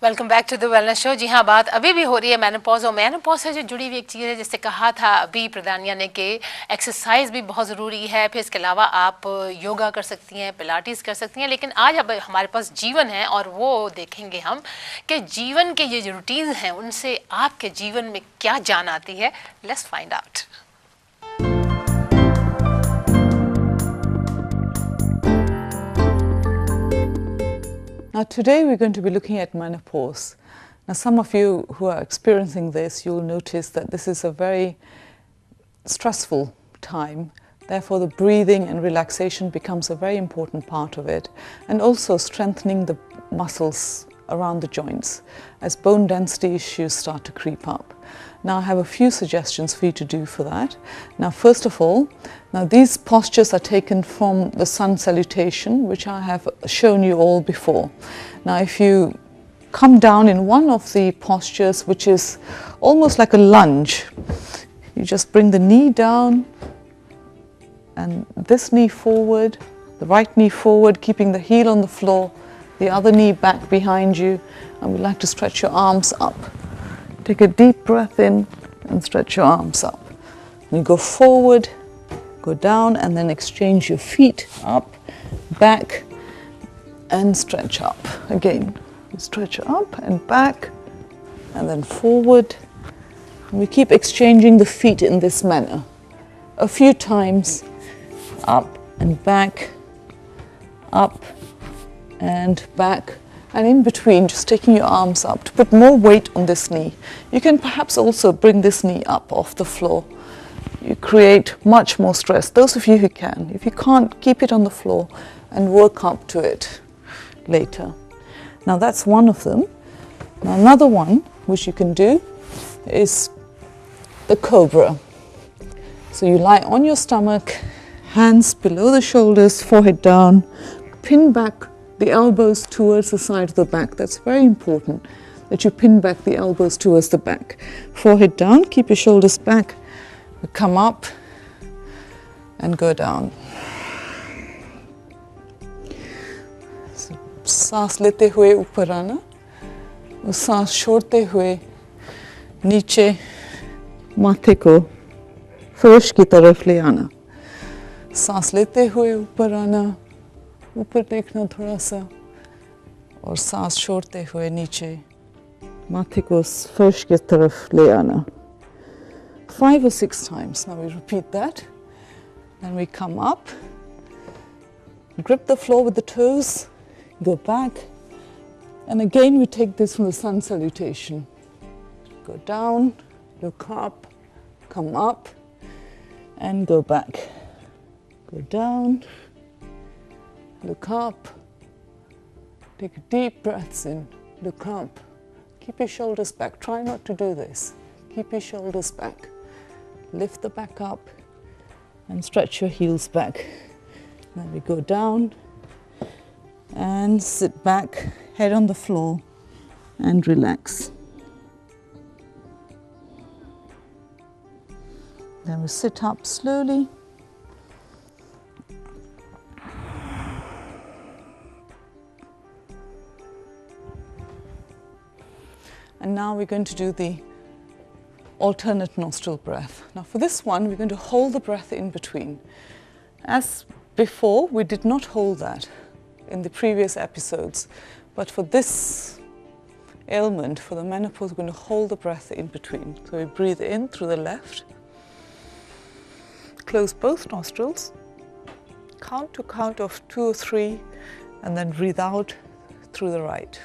Welcome back to the wellness show. जी हाँ, बात अभी भी हो रही है मेनोपॉज, और मेनोपॉज से जो जुड़ी हुई एक चीज़ है, जिससे कहा था अभी प्रधानिया ने कि एक्सरसाइज भी बहुत ज़रूरी है, फिर इसके अलावा आप योगा कर सकती हैं, पिलाटिस कर सकती हैं। लेकिन आज अब हमारे पास जीवन है और वो देखेंगे हम कि जीवन के ये जो रूटीन हैं उनसे आपके जीवन में क्या जान आती है। Let's find out. Now today we're going to be looking at menopause. Now some of you who are experiencing this, you'll notice that this is a very stressful time. Therefore the breathing and relaxation becomes a very important part of it, and also strengthening the muscles around the joints as bone density issues start to creep up. Now I have a few suggestions for you to do for that. Now first of all, now these postures are taken from the sun salutation, which I have shown you all before. Now if you come down in one of the postures, which is almost like a lunge, you just bring the knee down and this knee forward, the right knee forward, keeping the heel on the floor, the other knee back behind you, and we'd like to stretch your arms up. Take a deep breath in and stretch your arms up. You go forward, go down, and then exchange your feet up, back, and stretch up. Again, you stretch up and back, and then forward. And we keep exchanging the feet in this manner a few times, up and back, up and back. And in between, just taking your arms up to put more weight on this knee. You can perhaps also bring this knee up off the floor. You create much more stress, those of you who can. If you can't, keep it on the floor and work up to it later. Now that's one of them. Now another one which you can do is the cobra. So you lie on your stomach, hands below the shoulders, forehead down, pin back the elbows towards the side of the back. That's very important that you pin back the elbows towards the back. Forehead down, keep your shoulders back, come up and go down. So, सांस लेते हुए ऊपर आना, सांस छोड़ते हुए नीचे माथे को फर्श की तरफ ले आना. सांस लेते हुए ऊपर आना, ऊपर देखना थोड़ा सा, और सांस छोड़ते हुए नीचे माथे को फर्श की तरफ ले आना. 5 or 6 times. Now we repeat that. Then we come up, grip the floor with the toes, go back, and again we take this from the sun salutation. Go down, look up, come up, and go back. Go down, look up, take deep breaths in, look up, keep your shoulders back. Try not to do this. Keep your shoulders back. Lift the back up and stretch your heels back. Then we go down and sit back, head on the floor, and relax. Then we sit up slowly. And now we're going to do the alternate nostril breath. Now for this one, we're going to hold the breath in between. As before, we did not hold that in the previous episodes, but for this ailment, for the menopause, we're going to hold the breath in between. So we breathe in through the left, close both nostrils, count to count of 2 or 3, and then breathe out through the right.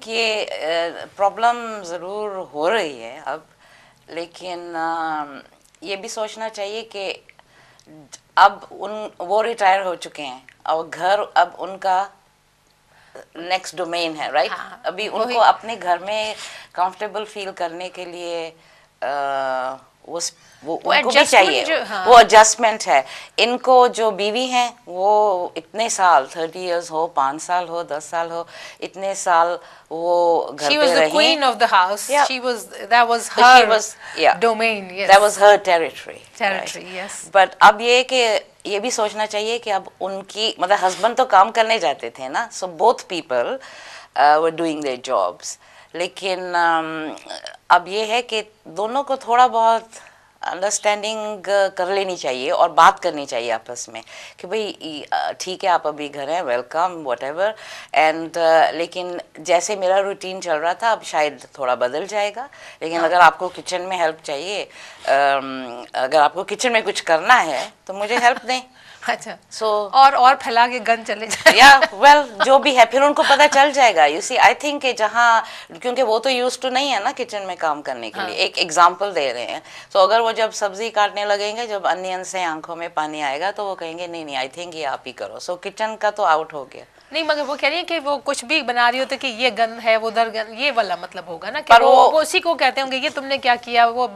ये problem ज़रूर हो रही है अब, लेकिन ये भी सोचना चाहिए कि अब वो रिटायर हो चुके हैं और घर अब उनका नेक्स्ट डोमेन है, राइट? हाँ, अभी उनको अपने घर में कंफर्टेबल फील करने के लिए वो उनको भी चाहिए, हाँ, वो एडजस्टमेंट है. इनको जो बीवी हैं वो इतने साल 30 years हो, 5 साल हो, 10 साल हो, इतने साल वो घर पे रही. She was the queen of the house. Yeah. That was her yeah, domain. Yes. That was her territory. Territory, right? yes. But अब ये कि ये भी सोचना चाहिए कि अब उनकी मतलब हस्बैंड तो काम करने जाते थे ना, so both people were doing their jobs, लेकिन अब ये है कि दोनों को थोड़ा बहुत अंडरस्टैंडिंग कर लेनी चाहिए और बात करनी चाहिए आपस में कि भाई ठीक है आप अभी घर हैं, वेलकम व्हाटएवर, एंड लेकिन जैसे मेरा रूटीन चल रहा था अब शायद थोड़ा बदल जाएगा, लेकिन अगर आपको किचन में हेल्प चाहिए, अगर आपको किचन में कुछ करना है तो मुझे हेल्प दें। अच्छा, सो और फैला के गन चले जाए या वेल जो भी है फिर उनको पता चल जाएगा। यू सी आई थिंक जहाँ, क्योंकि वो तो यूज टू नहीं है ना किचन में काम करने के लिए, एक एग्जांपल दे रहे हैं। सो अगर वो जब सब्जी काटने लगेंगे, जब अनियन से आंखों में पानी आएगा तो वो कहेंगे नहीं नहीं आई थिंक ये आप ही करो। सो किचन का तो आउट हो गया। नहीं, मगर वो कह रही है कि वो कुछ भी बना रही होती कि ये गंद है वो उधर गंद, ये वाला मतलब होगा ना कि वो उसी को कहते होंगे ये तुमने क्या किया, वो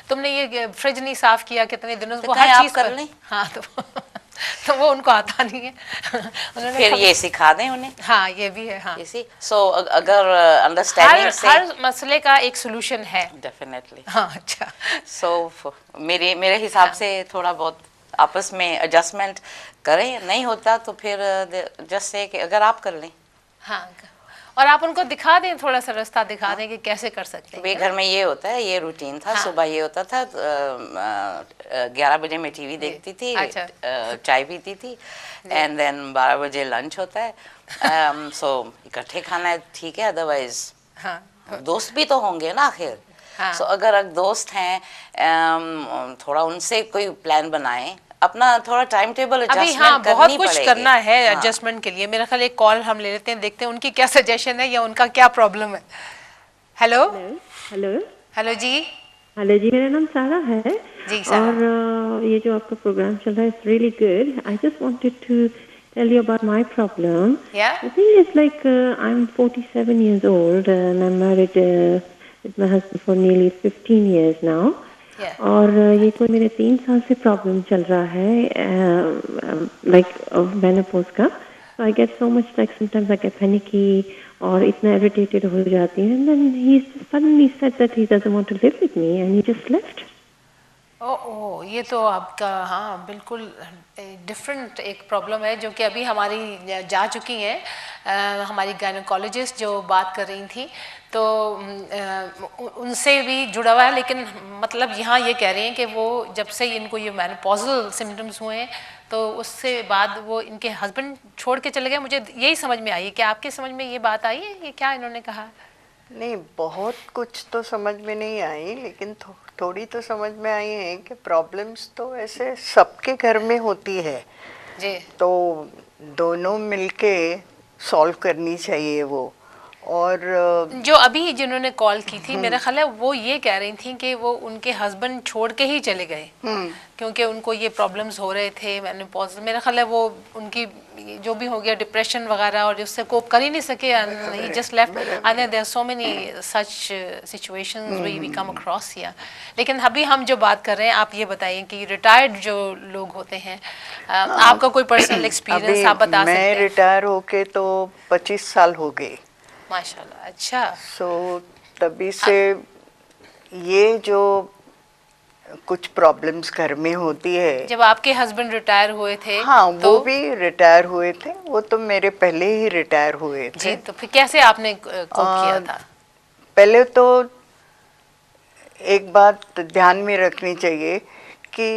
तुमने ये फ्रिज नहीं साफ किया कितने दिनों से, वो हर चीज कर लें। हाँ तो वो उनको आता नहीं है उन्होंने फिर ये सिखा दें उन्हें। हाँ ये भी है। हाँ सो अगर अंडरस्टैंडिंग से हर मसले का एक सोल्यूशन है डेफिनेटली। हाँ अच्छा, सो मेरे हिसाब से थोड़ा बहुत आपस में एडजस्टमेंट करें, नहीं होता तो फिर जस्ट से कि अगर आप कर लें। हाँ, और आप उनको दिखा दें, थोड़ा सा रास्ता दिखा दें कि कैसे कर सकते हैं। वे घर में ये होता है, ये रूटीन था। सुबह ये होता था 11 बजे मैं टीवी देखती थी, चाय पीती थी, एंड देन 12 बजे लंच होता है। सो इकट्ठे खाना है ठीक है, अदरवाइज दोस्त भी तो होंगे ना आखिर। सो अगर दोस्त हैं थोड़ा उनसे कोई प्लान बनाएं, अपना थोड़ा टाइम टेबल एडजस्टमेंट हाँ, करनी बहुत कुछ पड़ेगी। करना है एडजस्टमेंट के लिए। मेरा ख्याल एक कॉल हम ले लेते हैं, देखते हैं उनकी क्या सजेशन है या उनका क्या प्रॉब्लम है। हेलो हेलो हेलो जी। हेलो जी, मेरा नाम सारा है जी सारा। और ये जो आपका प्रोग्राम चल रहा है it's really good. I just wanted to tell you about my problem. Yeah. The thing is like I'm 47 years old and I'm married with my husband for nearly 15 years now. Yeah. और ये कोई मेरे 3 साल से problem चल रहा है like menopause का. So I get so much like sometimes I get panicky और इतना irritated हो जाती हूँ, and then he suddenly said that he doesn't want to live with me and he just left. ओह, ये तो आपका हाँ बिल्कुल डिफरेंट एक प्रॉब्लम है जो कि अभी हमारी जा चुकी हैं। हमारी गायनोकोलॉजिस्ट जो बात कर रही थी तो उनसे भी जुड़ा हुआ है, लेकिन मतलब यहाँ ये कह रही हैं कि वो जब से इनको ये मेनोपॉजल सिम्टम्स हुए हैं तो उससे बाद वो इनके हस्बैंड छोड़ के चले गए। मुझे यही समझ में आई, क्या आपके समझ में ये बात आई है, ये क्या इन्होंने कहा? नहीं, बहुत कुछ तो समझ में नहीं आई, लेकिन थोड़ी तो समझ में आई है कि प्रॉब्लम्स तो ऐसे सबके घर में होती है जी, तो दोनों मिलके सॉल्व करनी चाहिए वो। और जो अभी जिन्होंने कॉल की थी मेरा ख्याल है वो ये कह रही थी कि वो उनके हस्बैंड छोड़ के ही चले गए क्योंकि उनको ये प्रॉब्लम्स हो रहे थे मेनोपॉज। मेरा ख्याल है वो उनकी जो भी हो गया डिप्रेशन वगैरह और उससे कोप कर ही नहीं सके, ही just left and there are so many such situations we come across here. लेकिन अभी हम जो बात कर रहे हैं, आप ये बताइए कि रिटायर्ड जो लोग होते हैं, आपका कोई पर्सनल एक्सपीरियंस आप बता सकते हैं? मैं रिटायर होके तो 25 साल हो गए माशाल्लाह। अच्छा, सो तभी से ये जो कुछ प्रॉब्लम्स घर में होती है। जब आपके हस्बैंड रिटायर हुए थे हाँ तो वो भी रिटायर हुए थे, वो तो मेरे पहले ही रिटायर हुए थे। जी, तो फिर कैसे आपने कोप किया था? पहले तो एक बात ध्यान में रखनी चाहिए कि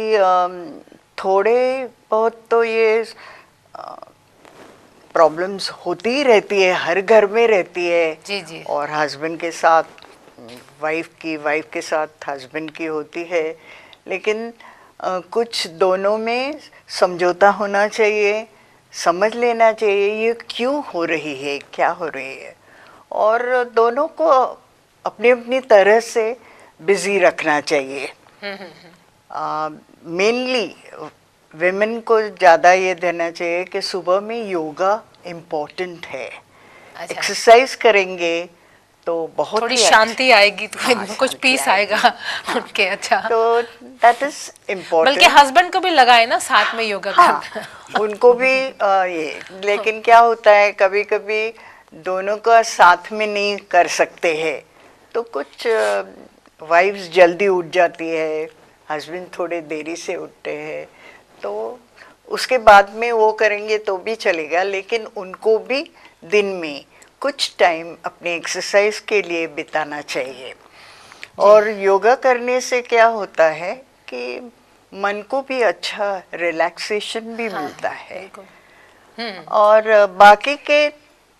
थोड़े बहुत तो ये प्रॉब्लम्स होती ही रहती है, हर घर में रहती है। जी जी। और हस्बैंड के साथ वाइफ के साथ हस्बैंड की होती है, लेकिन कुछ दोनों में समझौता होना चाहिए, समझ लेना चाहिए ये क्यों हो रही है, क्या हो रही है, और दोनों को अपनी अपनी तरह से बिजी रखना चाहिए। मेनली विमेन को ज़्यादा ये देना चाहिए कि सुबह में योगा इम्पोर्टेंट है। अच्छा। एक्सरसाइज करेंगे तो बहुत थोड़ी ही शांति आएगी, तो कुछ पीस आएगा उनके। अच्छा, तो दैट इज इम्पोर्टेंट। बल्कि हस्बैंड को भी लगाए ना साथ में योगा करना। उनको भी ये, लेकिन क्या होता है कभी कभी दोनों का साथ में नहीं कर सकते हैं, तो कुछ वाइफ्स जल्दी उठ जाती है, हस्बैंड थोड़े देरी से उठते हैं, तो उसके बाद में वो करेंगे तो भी चलेगा, लेकिन उनको भी दिन में कुछ टाइम अपने एक्सरसाइज के लिए बिताना चाहिए। और योगा करने से क्या होता है कि मन को भी अच्छा रिलैक्सेशन भी मिलता है। और बाकी के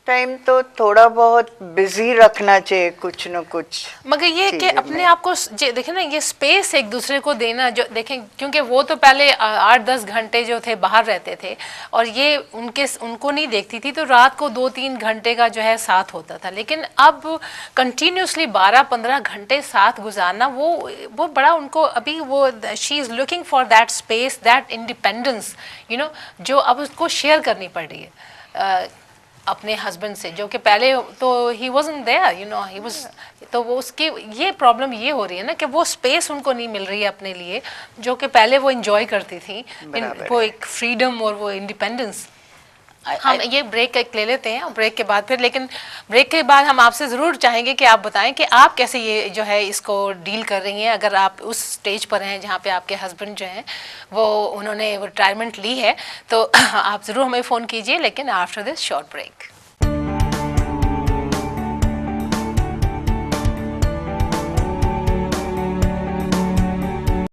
टाइम तो थोड़ा बहुत बिजी रखना चाहिए कुछ न कुछ। मगर ये कि अपने आप को देखें ना, ये स्पेस एक दूसरे को देना, जो देखें क्योंकि वो तो पहले 8-10 घंटे जो थे बाहर रहते थे और ये उनको नहीं देखती थी, तो रात को 2-3 घंटे का जो है साथ होता था। लेकिन अब कंटिन्यूसली 12-15 घंटे साथ गुजारना, वो बड़ा उनको अभी वो she is looking for that space, that independence, you know, जो अब उसको शेयर करनी पड़ रही है अपने हस्बैंड से, जो कि पहले तो he wasn't there, you know, he was, तो वो उसकी ये प्रॉब्लम ये हो रही है ना कि वो स्पेस उनको नहीं मिल रही है अपने लिए, जो कि पहले वो एंजॉय करती थी, वो एक फ्रीडम और वो इंडिपेंडेंस। हम ये ब्रेक एक ले लेते हैं, ब्रेक के बाद फिर, लेकिन ब्रेक के बाद हम आपसे ज़रूर चाहेंगे कि आप बताएं कि आप कैसे ये जो है इसको डील कर रही हैं। अगर आप उस स्टेज पर हैं जहाँ पे आपके हस्बैंड जो हैं उन्होंने रिटायरमेंट ली है, तो आप ज़रूर हमें फ़ोन कीजिए, लेकिन आफ्टर दिस शॉर्ट ब्रेक।